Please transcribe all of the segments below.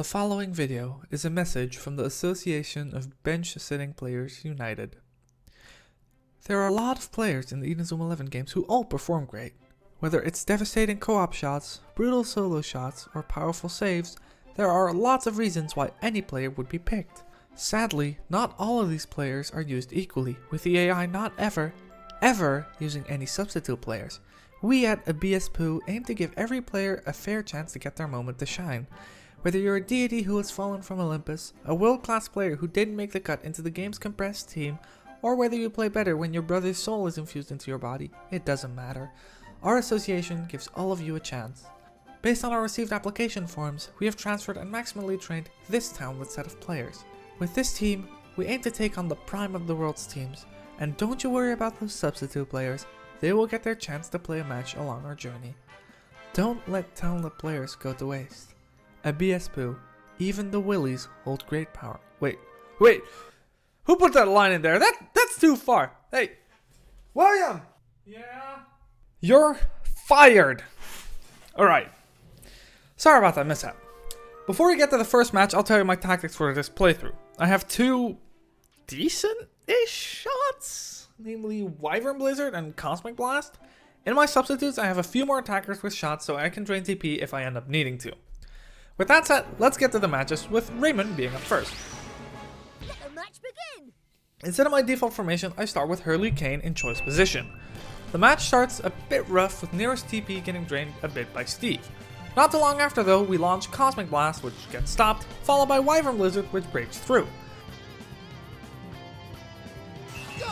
The following video is a message from the Association of Bench-Sitting Players United. There are a lot of players in the Inazuma 11 games who all perform great. Whether it's devastating co-op shots, brutal solo shots, or powerful saves, there are lots of reasons why any player would be picked. Sadly, not all of these players are used equally, with the AI not ever using any substitute players. We at BSPoo aim to give every player a fair chance to get their moment to shine. Whether you're a deity who has fallen from Olympus, a world-class player who didn't make the cut into the game's compressed team, or whether you play better when your brother's soul is infused into your body, it doesn't matter. Our association gives all of you a chance. Based on our received application forms, we have transferred and maximally trained this talented set of players. With this team, we aim to take on the prime of the world's teams, and don't you worry about those substitute players, they will get their chance to play a match along our journey. Don't let talented players go to waste. At BSPoo, even the willies hold great power. Wait, who put that line in there? That's too far. Hey, William! Yeah? You're fired! Alright, sorry about that mishap. Before we get to the first match, I'll tell you my tactics for this playthrough. I have two decent-ish shots, namely Wyvern Blizzard and Cosmic Blast. In my substitutes, I have a few more attackers with shots so I can drain TP if I end up needing to. With that said, let's get to the matches, with Raimon being up first. Let the match begin. Instead of my default formation, I start with Hurley Kane in choice position. The match starts a bit rough, with nearest TP getting drained a bit by Steve. Not too long after though, we launch Cosmic Blast, which gets stopped, followed by Wyvern Blizzard, which breaks through. Go!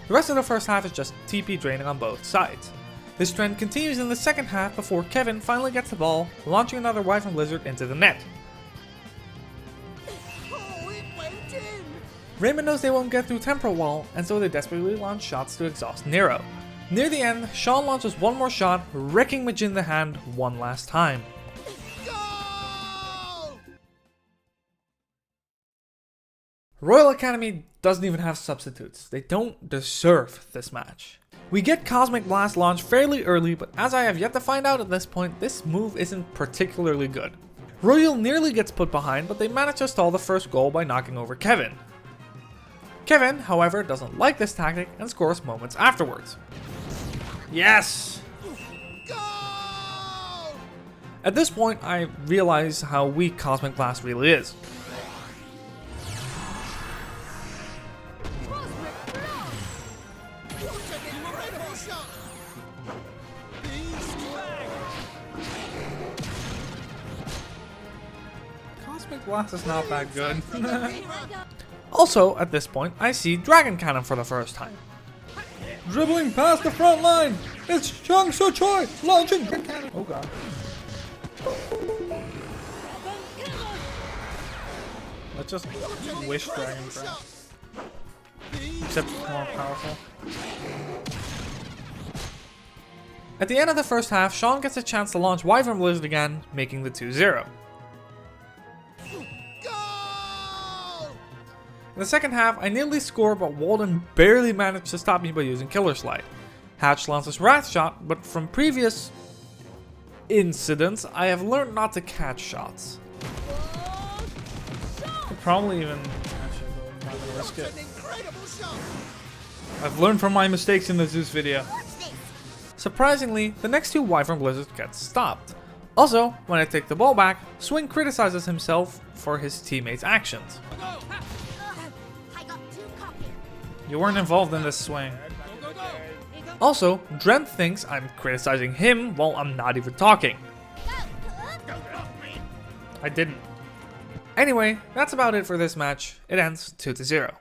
The rest of the first half is just TP draining on both sides. This trend continues in the second half before Kevin finally gets the ball, launching another Wyvern Blizzard into the net. Oh, it went in. Raimon knows they won't get through Temporal Wall, and so they desperately launch shots to exhaust Nero. Near the end, Sean launches one more shot, wrecking Majin in the hand one last time. Go! Royal Academy doesn't even have substitutes. They don't deserve this match. We get Cosmic Blast launched fairly early, but as I have yet to find out at this point, this move isn't particularly good. Royal nearly gets put behind, but they manage to stall the first goal by knocking over Kevin. Kevin, however, doesn't like this tactic and scores moments afterwards. Yes! Go! At this point, I realize how weak Cosmic Blast really is. Cosmic Blast. What an incredible shot. Beast bang. Cosmic Blast is not that good. Here I go. Also, at this point, I see Dragon Cannon for the first time. Dribbling past the front line! It's Chung Soo Choi launching Dragon Cannon! Oh god. Let's just wish Dragon Cannon. Except it's more powerful. At the end of the first half, Sean gets a chance to launch Wyvern Blizzard again, making the 2-0. In the second half, I nearly score, but Walden barely managed to stop me by using Killer Slide. Hatch launches Wrath Shot, but from previous incidents, I have learned not to catch shots. Could probably even... Actually, I'm not gonna risk it. An incredible shot. I've learned from my mistakes in the Zeus video. Surprisingly, the next two Wyvern Blizzards get stopped. Also, when I take the ball back, Swing criticizes himself for his teammates' actions. I got too cocky. You weren't involved in this swing. Also, Dren thinks I'm criticizing him while I'm not even talking. I didn't. Anyway, that's about it for this match. It ends 2-0.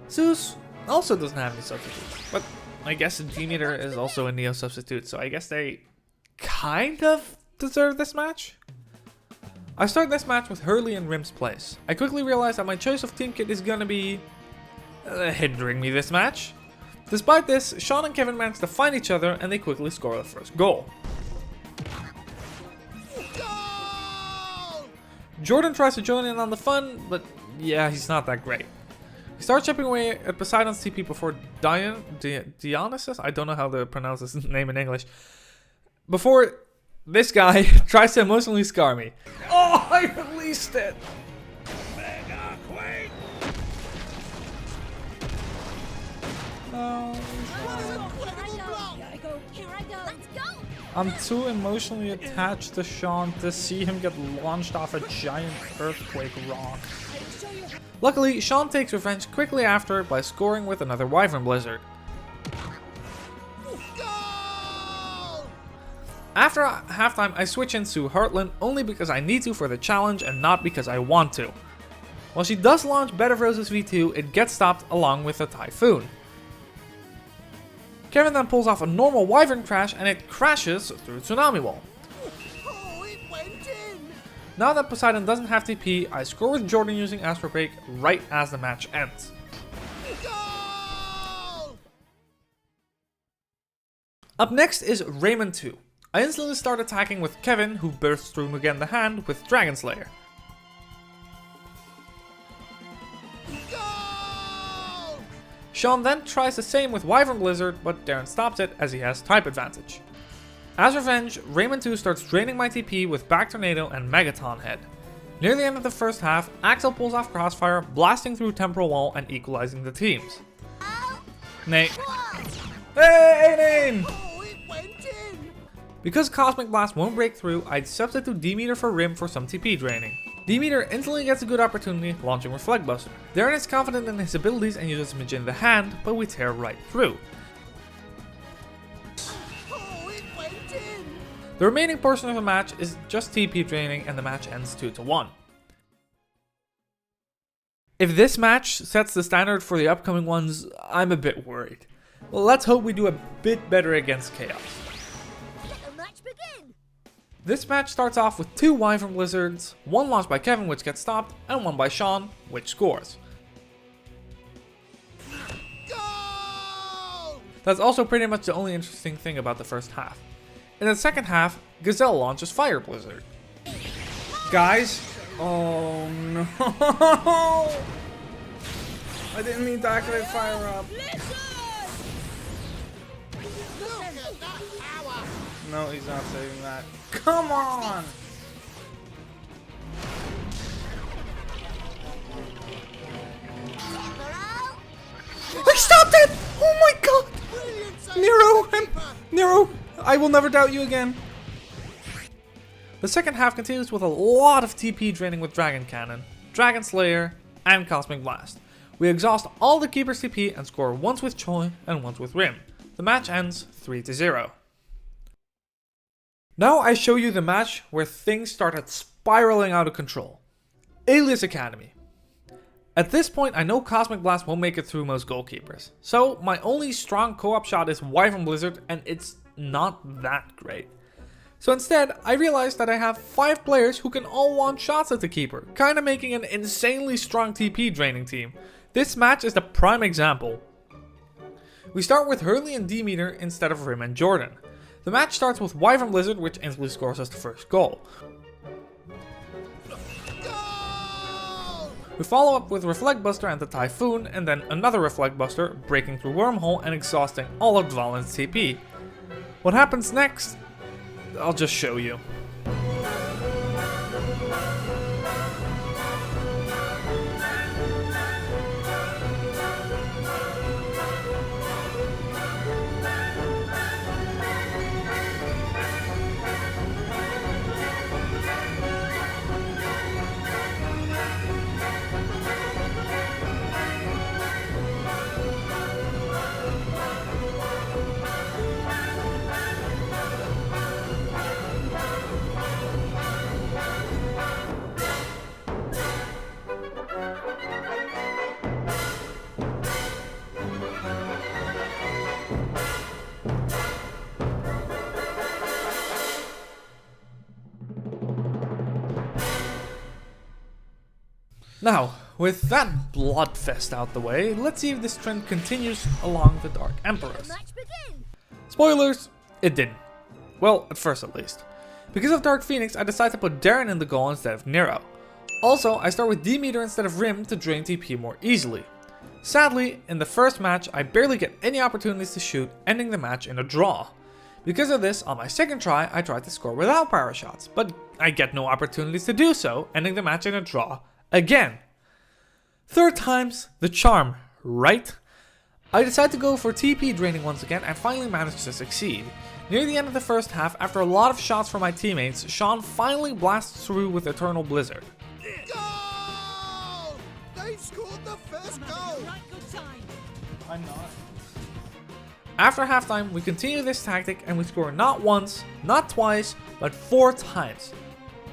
Zeus also doesn't have any substitutes, but I guess Demeter is also a Neo substitute, so I guess they kind of deserve this match. I start this match with Hurley in Rim's place. I quickly realize that my choice of team kit is gonna be hindering me this match. Despite this, Sean and Kevin manage to find each other and they quickly score the first goal. Go! Jordan tries to join in on the fun, but yeah, he's not that great. He starts chipping away at Poseidon's TP before Dionysus, I don't know how to pronounce his name in English, before This guy tries to emotionally scar me. Oh, I released it! Mega Quake! Oh, What an incredible block! Here I go. Let's go. I'm too emotionally attached to Sean to see him get launched off a giant earthquake rock. I'll show you. Luckily, Sean takes revenge quickly after by scoring with another Wyvern Blizzard. Goal! After halftime, I switch into Heartland only because I need to for the challenge and not because I want to. While she does launch Bed of Roses V2, it gets stopped along with a Typhoon. Kevin then pulls off a normal Wyvern crash and it crashes through Tsunami Wall. Oh, it went in! Now that Poseidon doesn't have TP, I score with Jordan using Astro Break right as the match ends. Goal! Up next is Raimon 2. I instantly start attacking with Kevin, who bursts through again the hand with Dragon Slayer. Goal! Sean then tries the same with Wyvern Blizzard, but Darren stops it as he has type advantage. As revenge, Raimon 2 starts draining my TP with Back Tornado and Megaton Head. Near the end of the first half, Axel pulls off Crossfire, blasting through Temporal Wall and equalizing the teams. Nate. Hey, Nate! Oh, it went in! Because Cosmic Blast won't break through, I'd substitute D-Meter for Rim for some TP draining. D-Meter instantly gets a good opportunity, launching Reflect Buster. Darren is confident in his abilities and uses Mage in the hand, but we tear right through. Oh, it went in! The remaining portion of the match is just TP draining and the match ends 2-1. If this match sets the standard for the upcoming ones, I'm a bit worried. Well, let's hope we do a bit better against Chaos. Let the match begin. This match starts off with 2 Wyvern Blizzards, one launched by Kevin which gets stopped, and one by Sean, which scores. Goal! That's also pretty much the only interesting thing about the first half. In the second half, Gazelle launches Fire Blizzard. Guys, oh no! I didn't mean to activate Fire Up. Look at that power! No, he's not saving that. Come on! I stopped it! Oh my god! Brilliant save Nero, from the keeper. Nero, I will never doubt you again. The second half continues with a lot of TP draining with Dragon Cannon, Dragon Slayer, and Cosmic Blast. We exhaust all the Keeper's TP and score once with Choi and once with Rim. The match ends 3-0. Now I show you the match where things started spiraling out of control. Alius Academy. At this point I know Cosmic Blast won't make it through most goalkeepers, so my only strong co-op shot is Wyvern Blizzard and it's not that great. So instead, I realized that I have 5 players who can all launch shots at the keeper, kinda making an insanely strong TP draining team. This match is the prime example. We start with Hurley and D-Meter instead of Rim and Jordan. The match starts with Wyvern Blizzard, which instantly scores us the first goal. Goal! We follow up with Reflect Buster and the Typhoon, and then another Reflect Buster, breaking through Wormhole and exhausting all of Dvalin's TP. What happens next? I'll just show you. Now, with that bloodfest out the way, let's see if this trend continues along the Dark Emperors. Match begin. Spoilers, it didn't. Well, at first at least. Because of Dark Phoenix, I decided to put Darren in the goal instead of Nero. Also, I start with D-Meter instead of Rim to drain TP more easily. Sadly, in the first match, I barely get any opportunities to shoot, ending the match in a draw. Because of this, on my second try, I tried to score without power shots, but I get no opportunities to do so, ending the match in a draw again. Third time's the charm, right? I decide to go for TP draining once again and finally manage to succeed. Near the end of the first half, after a lot of shots from my teammates, Sean finally blasts through with Eternal Blizzard. Goal! They scored the first goal! I'm not. After halftime, we continue this tactic and we score not once, not twice, but 4 times.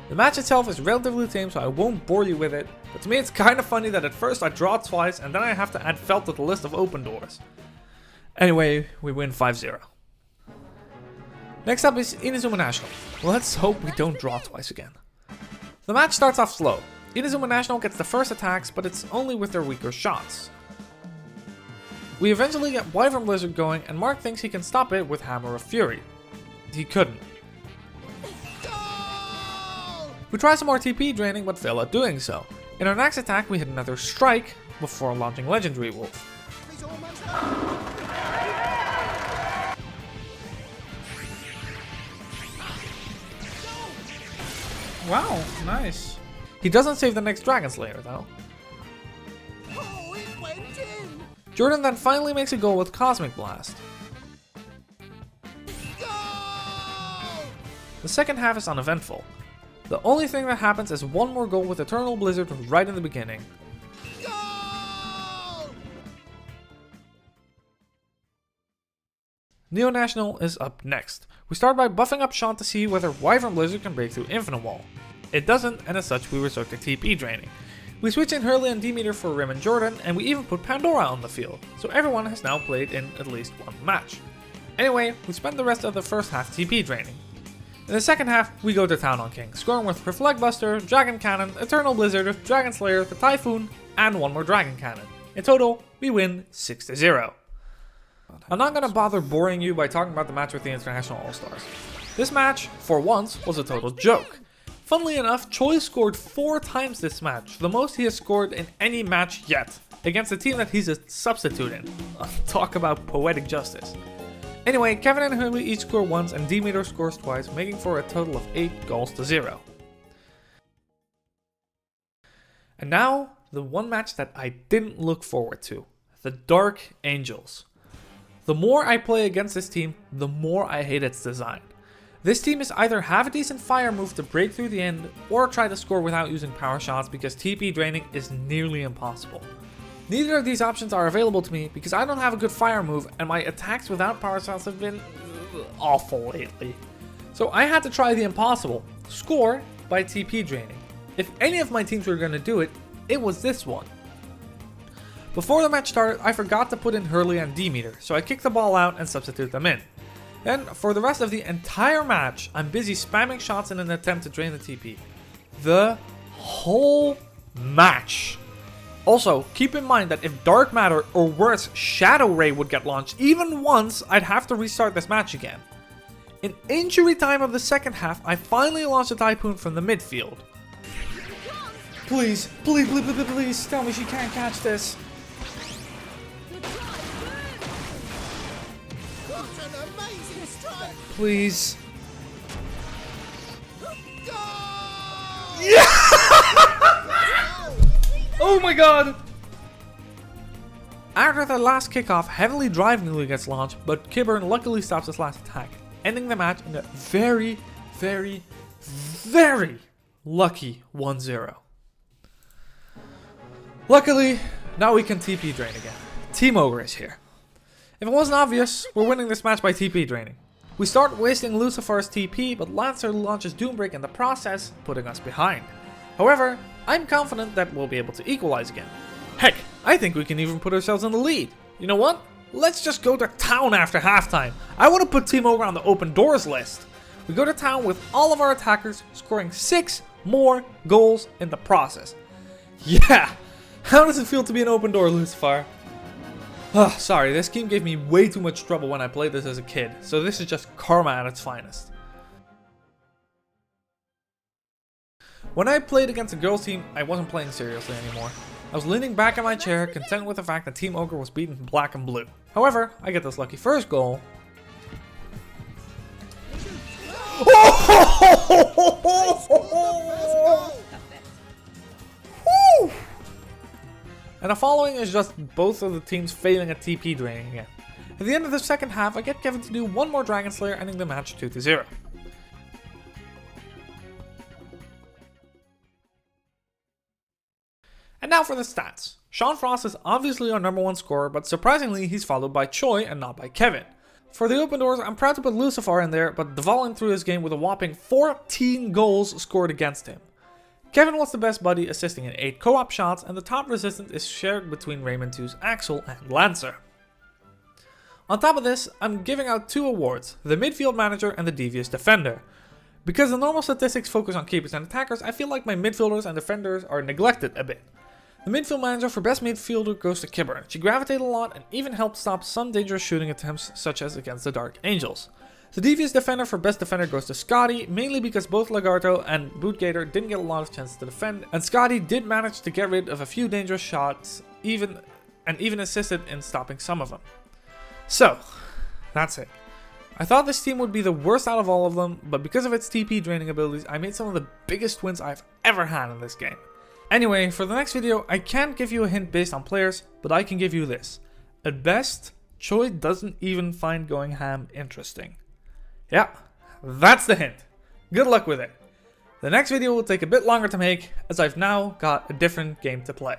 The match itself is relatively tame, so I won't bore you with it, but to me it's kind of funny that at first I draw twice and then I have to add Felt to the list of open doors. Anyway, we win 5-0. Next up is Inazuma National. Let's hope we don't draw twice again. The match starts off slow. Inazuma National gets the first attacks, but it's only with their weaker shots. We eventually get Wyvern Blizzard going, and Mark thinks he can stop it with Hammer of Fury. He couldn't. Goal! We try some more TP draining, but fail at doing so. In our next attack, we hit another strike before launching Legendary Wolf. He's almost there. Wow, nice. He doesn't save the next Dragon Slayer though. Oh, it went in! Jordan then finally makes a goal with Cosmic Blast. Goal! The second half is uneventful. The only thing that happens is one more goal with Eternal Blizzard right in the beginning. Goal! Neo National is up next. We start by buffing up Sean to see whether Wyvern Blizzard can break through Infinite Wall. It doesn't, and as such we resort to TP draining. We switch in Hurley and Demeter for Rim and Jordan, and we even put Pandora on the field, so everyone has now played in at least one match. Anyway, we spend the rest of the first half TP draining. In the second half, we go to town on King, scoring with Reflect Buster, Dragon Cannon, Eternal Blizzard, Dragon Slayer, the Typhoon, and one more Dragon Cannon. In total, we win 6-0. I'm not gonna bother boring you by talking about the match with the International All-Stars. This match, for once, was a total joke. Funnily enough, Choi scored 4 times this match, the most he has scored in any match yet, against a team that he's a substitute in. Talk about poetic justice. Anyway, Kevin and Hurley each score once and Demeter scores twice, making for a total of 8-0. And now, the one match that I didn't look forward to, the Dark Angels. The more I play against this team, the more I hate its design. This team is either have a decent fire move to break through the end, or try to score without using power shots because TP draining is nearly impossible. Neither of these options are available to me because I don't have a good fire move and my attacks without power shots have been awful lately. So I had to try the impossible, score by TP draining. If any of my teams were going to do it, it was this one. Before the match started, I forgot to put in Hurley and Demeter, so I kicked the ball out and substitute them in. Then, for the rest of the entire match, I'm busy spamming shots in an attempt to drain the TP. The whole match. Also, keep in mind that if Dark Matter or worse, Shadow Ray would get launched even once, I'd have to restart this match again. In injury time of the second half, I finally launched a Typhoon from the midfield. Please, please, please, please, please, tell me she can't catch this. What an amazing strike! Please. Goal! Yeah! Goal! Oh my god! After the last kickoff, Heavily Drive nearly gets launched, but Kibburn luckily stops his last attack, ending the match in a very, very, very lucky 1-0. Luckily, now we can TP drain again. Team Ogre is here. If it wasn't obvious, we're winning this match by TP draining. We start wasting Lucifer's TP, but Lancer launches Doombreak in the process, putting us behind. However, I'm confident that we'll be able to equalize again. Heck, I think we can even put ourselves in the lead. You know what? Let's just go to town after halftime. I want to put Team Ogre on the open doors list. We go to town with all of our attackers, scoring 6 more goals in the process. Yeah! How does it feel to be an open door, Lucifer? Oh, sorry, this game gave me way too much trouble when I played this as a kid, so this is just karma at its finest. When I played against a girls team, I wasn't playing seriously anymore. I was leaning back in my chair, content with the fact that Team Ogre was beaten black and blue. However, I get this lucky first goal. Woo! And the following is just both of the teams failing at TP draining again. At the end of the second half, I get Kevin to do one more Dragon Slayer, ending the match 2-0. And now for the stats. Sean Frost is obviously our number one scorer, but surprisingly he's followed by Choi and not by Kevin. For the open doors, I'm proud to put Lucifer in there, but devolving through his game with a whopping 14 goals scored against him. Kevin was the best buddy, assisting in 8 co-op shots, and the top resistance is shared between Raimon 2's Axel and Lancer. On top of this, I'm giving out 2 awards, the Midfield Manager and the Devious Defender. Because the normal statistics focus on keepers and attackers, I feel like my midfielders and defenders are neglected a bit. The Midfield Manager for Best Midfielder goes to Kibber. She gravitated a lot and even helped stop some dangerous shooting attempts, such as against the Dark Angels. The Devious Defender for Best Defender goes to Scotty, mainly because both Lagarto and Bootgator didn't get a lot of chances to defend, and Scotty did manage to get rid of a few dangerous shots, even assisted in stopping some of them. So, that's it. I thought this team would be the worst out of all of them, but because of its TP draining abilities, I made some of the biggest wins I've ever had in this game. Anyway, for the next video, I can't give you a hint based on players, but I can give you this. At best, Choi doesn't even find going ham interesting. Yeah, that's the hint. Good luck with it. The next video will take a bit longer to make, as I've now got a different game to play.